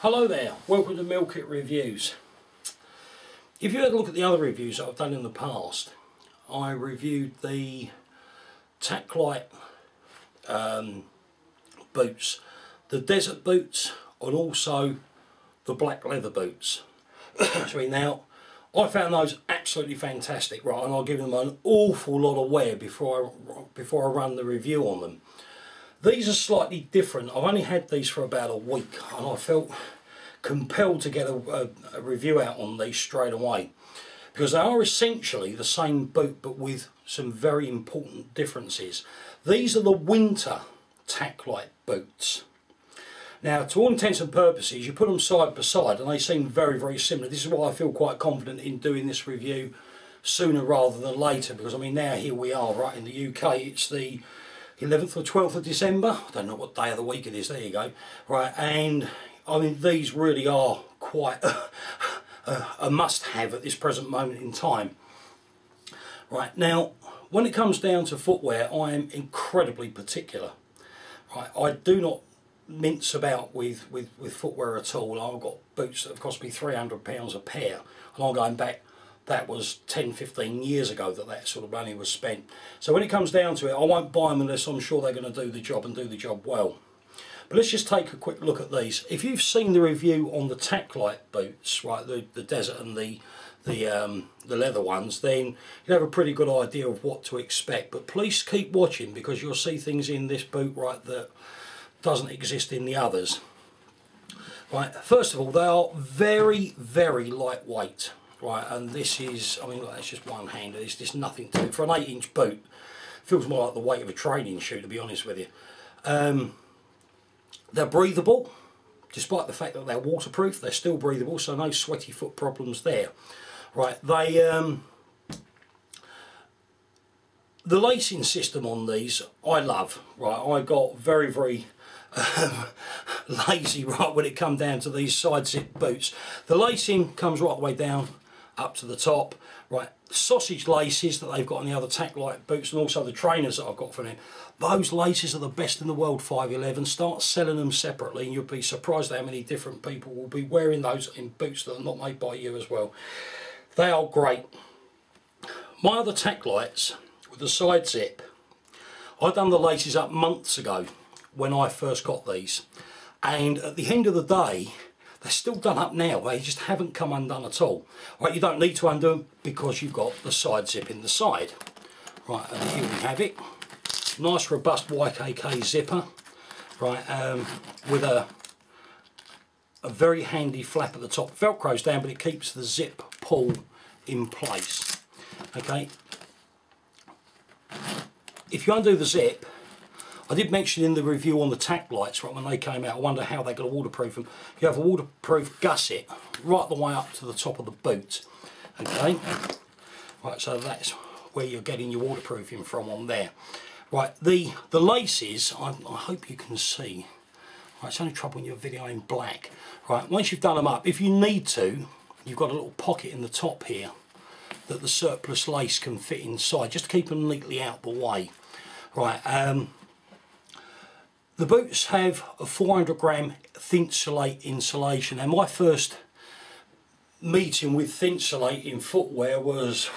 Hello there, welcome to Meal Kit Reviews. If you had a look at the other reviews that I've done in the past, I reviewed the Taclite boots, the desert boots, and also the black leather boots. Now, I found those absolutely fantastic, right, and I'll give them an awful lot of wear before I run the review on them. These are slightly different. I've only had these for about a week and I felt compelled to get a review out on these straight away, because they are essentially the same boot but with some very important differences. These are the winter Taclite boots. Now, to all intents and purposes, you put them side by side and they seem very, very similar. This is why I feel quite confident in doing this review sooner rather than later, because I mean, now here we are, right, in the UK. It's the 11th or 12th of December. I don't know what day of the week it is. There you go. Right, and I mean, these really are quite a must-have at this present moment in time. Right, now, when it comes down to footwear, I am incredibly particular. Right, I do not mince about with footwear at all. I've got boots that have cost me £300 a pair, and I'm going back. That was 10-15 years ago that sort of money was spent. So when it comes down to it, I won't buy them unless I'm sure they're going to do the job and do the job well. But let's just take a quick look at these. If you've seen the review on the Taclite boots, right, the desert and the leather ones, then you have a pretty good idea of what to expect. But please keep watching, because you'll see things in this boot, right, that doesn't exist in the others. Right, first of all, they are very, very lightweight. Right, and this is, I mean, look, that's just one hander. It's just nothing to it. For an 8-inch boot, feels more like the weight of a training shoe, to be honest with you. They're breathable, despite the fact that they're waterproof. They're still breathable, so no sweaty foot problems there. Right, they the lacing system on these I love. Right, I got very, very lazy, right, when it come down to these side zip boots. The lacing comes right the way down up to the top. Right, sausage laces that they've got on the other Taclite boots, and also the trainers that I've got for them, those laces are the best in the world. 511. Start selling them separately and you'll be surprised how many different people will be wearing those in boots that are not made by you as well. They are great. My other Taclites with the side zip, I done the laces up months ago when I first got these, and at the end of the day they're still done up now. They just haven't come undone at all. Right, you don't need to undo them because you've got the side zip in the side. Right, and here we have it. Nice robust YKK zipper, right, with a very handy flap at the top. Velcro's down, but it keeps the zip pull in place. Okay, if you undo the zip, I did mention in the review on the Taclites, right, when they came out, I wonder how they're going to waterproof them. You have a waterproof gusset right the way up to the top of the boot. Okay, right, so that's where you're getting your waterproofing from on there. Right, the laces, I hope you can see. Right, it's only trouble when you're videoing black. Right, once you've done them up, if you need to, you've got a little pocket in the top here that the surplus lace can fit inside, just to keep them neatly out the way. Right, the boots have a 400 gram Thinsulate insulation, and my first meeting with Thinsulate in footwear was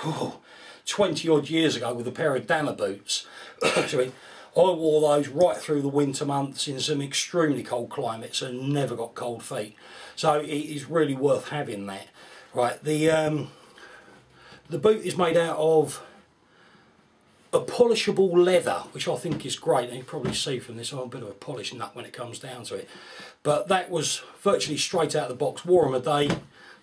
20 odd years ago with a pair of Dana boots. I wore those right through the winter months in some extremely cold climates and never got cold feet. So it is really worth having that. Right, the boot is made out of a polishable leather, which I think is great, and you can probably see from this I'm a bit of a polish nut when it comes down to it. But that was virtually straight out of the box. Wore them a day,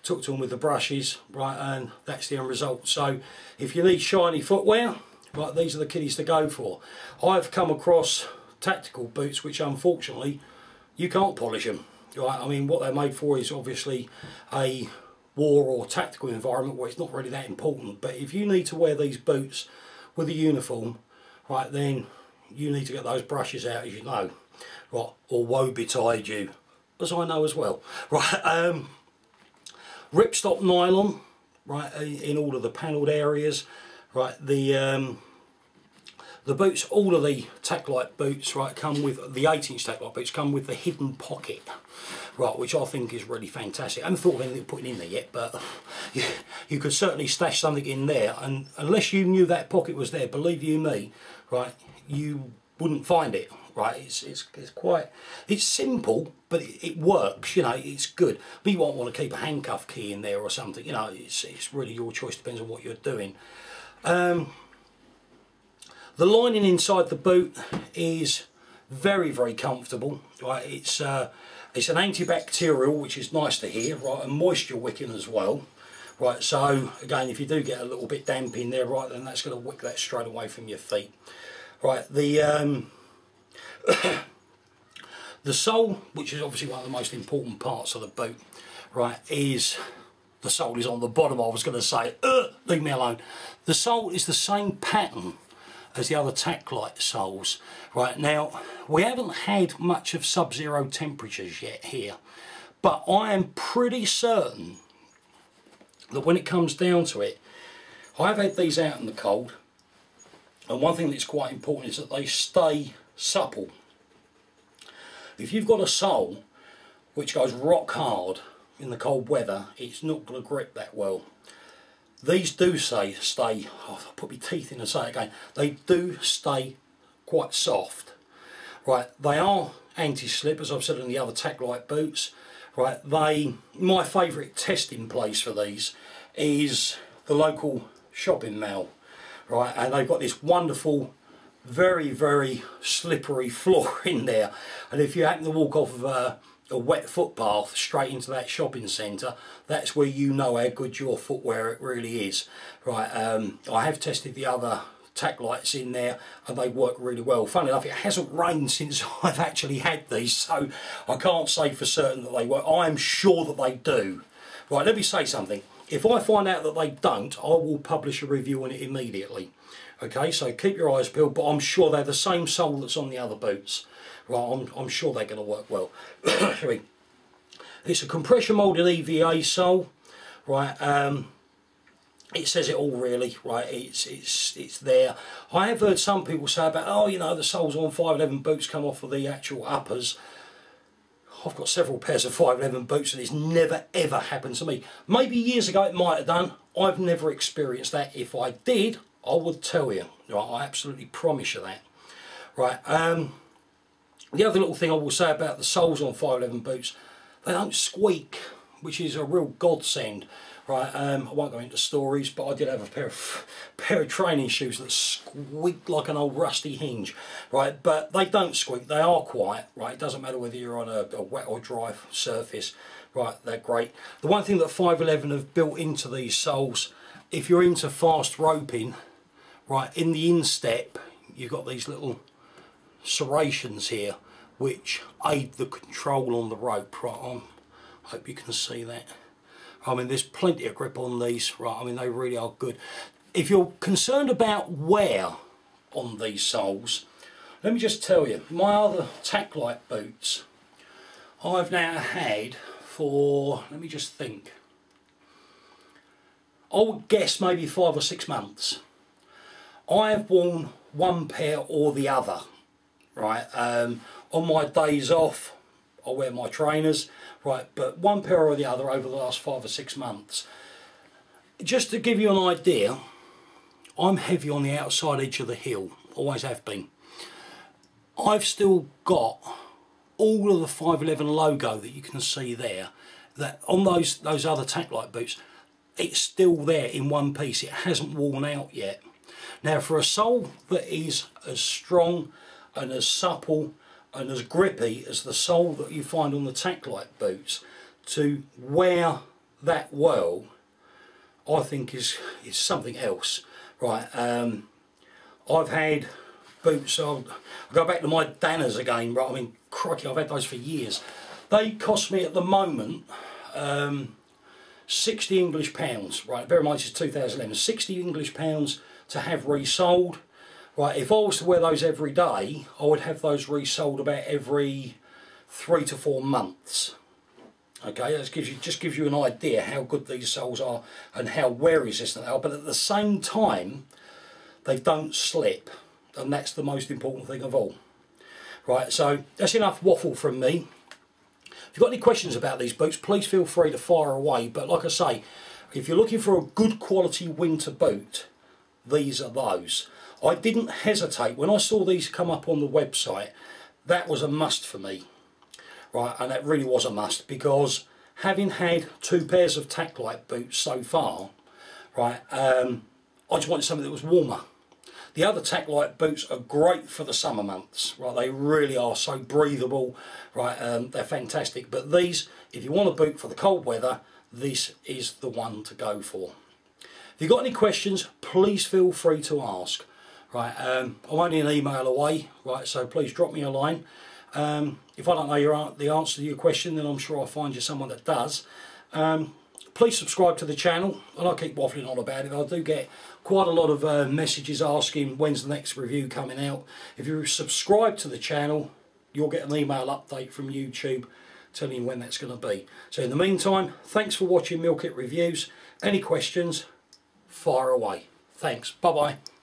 took to them with the brushes, right, and that's the end result. So if you need shiny footwear, right, these are the kiddies to go for. I've come across tactical boots which unfortunately you can't polish them. Right, I mean, what they're made for is obviously a war or tactical environment where it's not really that important. But if you need to wear these boots with a uniform, right, then you need to get those brushes out, as you know, right, or woe betide you, as I know as well. Right, ripstop nylon, right, in all of the panelled areas. Right, the boots, all of the Taclite boots, right, come with the 8-inch Taclite boots come with the hidden pocket. right, which I think is really fantastic. I haven't thought of anything putting in there yet, but you could certainly stash something in there, and unless you knew that pocket was there, believe you me, right, you wouldn't find it. Right, it's quite, it's simple, but it works, you know, it's good. But you won't want to keep a handcuff key in there or something, you know, it's really your choice, depends on what you're doing. The lining inside the boot is very, very comfortable, right, it's an antibacterial, which is nice to hear, right, and moisture wicking as well. Right, so again, if you do get a little bit damp in there, right, then that's going to wick that straight away from your feet. Right, the sole, which is obviously one of the most important parts of the boot, right, is the sole is on the bottom. I was going to say, leave me alone. The sole is the same pattern as the other Taclite soles. Right, now, we haven't had much of sub-zero temperatures yet here, but I am pretty certain that when it comes down to it, I've had these out in the cold, and one thing that's quite important is that they stay supple. If you've got a sole which goes rock hard in the cold weather, it's not going to grip that well. These do stay, oh, I'll put my teeth in and say it again, they do stay quite soft. Right, they are anti-slip, as I've said in the other Taclite boots. Right, my favourite testing place for these is the local shopping mall. Right, and they've got this wonderful, very, very slippery floor in there, and if you happen to walk off of a wet footpath straight into that shopping centre, that's where you know how good your footwear it really is. Right, I have tested the other Taclites in there and they work really well. Funny enough, it hasn't rained since I've actually had these, so I can't say for certain that they work. I am sure that they do. Right, let me say something. If I find out that they don't, I will publish a review on it immediately. Okay, so keep your eyes peeled, but I'm sure they're the same sole that's on the other boots. Right, I'm sure they're going to work well. It's a compression moulded EVA sole. Right, it says it all really. Right, it's there. I have heard some people say about, oh, you know, the soles on 511 boots come off of the actual uppers. I've got several pairs of 511 boots and it's never ever happened to me. Maybe years ago it might have done. I've never experienced that. If I did, I would tell you. Right, I absolutely promise you that. Right, the other little thing I will say about the soles on 511 boots, they don't squeak, which is a real godsend. Right, I won't go into stories, but I did have a pair of training shoes that squeaked like an old rusty hinge. Right, but they don't squeak, they are quiet. Right, it doesn't matter whether you're on a wet or dry surface. Right, they're great. The one thing that 511 have built into these soles, if you're into fast roping, right, in the instep, you've got these little serrations here, which aid the control on the rope. Right, I hope you can see that. I mean, there's plenty of grip on these, right, I mean, they really are good. If you're concerned about wear on these soles, let me just tell you, my other Taclite boots, I've now had for, let me just think, I would guess maybe 5 or 6 months. I have worn one pair or the other, right, on my days off, I wear my trainers, right, but one pair or the other over the last 5 or 6 months. Just to give you an idea, I'm heavy on the outside edge of the heel, always have been. I've still got all of the 511 logo that you can see there, that on those other Taclite boots, it's still there in one piece, it hasn't worn out yet. Now for a sole that is as strong and as supple and as grippy as the sole that you find on the Taclite boots, to wear that well, I think is something else. Right, I've had boots, I'll go back to my Danners again, right, I mean, crikey, I've had those for years. They cost me at the moment 60 English pounds, right, bear in mind this is 2011, 60 English pounds to have resold. Right, if I was to wear those every day, I would have those resold about every 3 to 4 months. Okay, that just gives you an idea how good these soles are and how wear resistant they are, but at the same time, they don't slip, and that's the most important thing of all. Right, so that's enough waffle from me. If you've got any questions about these boots, please feel free to fire away. But like I say, if you're looking for a good quality winter boot, these are those. I didn't hesitate when I saw these come up on the website. That was a must for me, right? And that really was a must, because having had 2 pairs of Taclite boots so far, right, I just wanted something that was warmer. The other Taclite boots are great for the summer months, right? They really are so breathable, right? They're fantastic. But these, if you want a boot for the cold weather, this is the one to go for. If you've got any questions, please feel free to ask, right? I'm only an email away, right? So please drop me a line. If I don't know the answer to your question, then I'm sure I'll find you someone that does. Please subscribe to the channel, and I'll keep waffling on about it. I do get quite a lot of messages asking when's the next review coming out. If you subscribe to the channel, you'll get an email update from YouTube telling you when that's going to be. So in the meantime, thanks for watching Meal Kit Reviews. Any questions, fire away. Thanks. Bye-bye.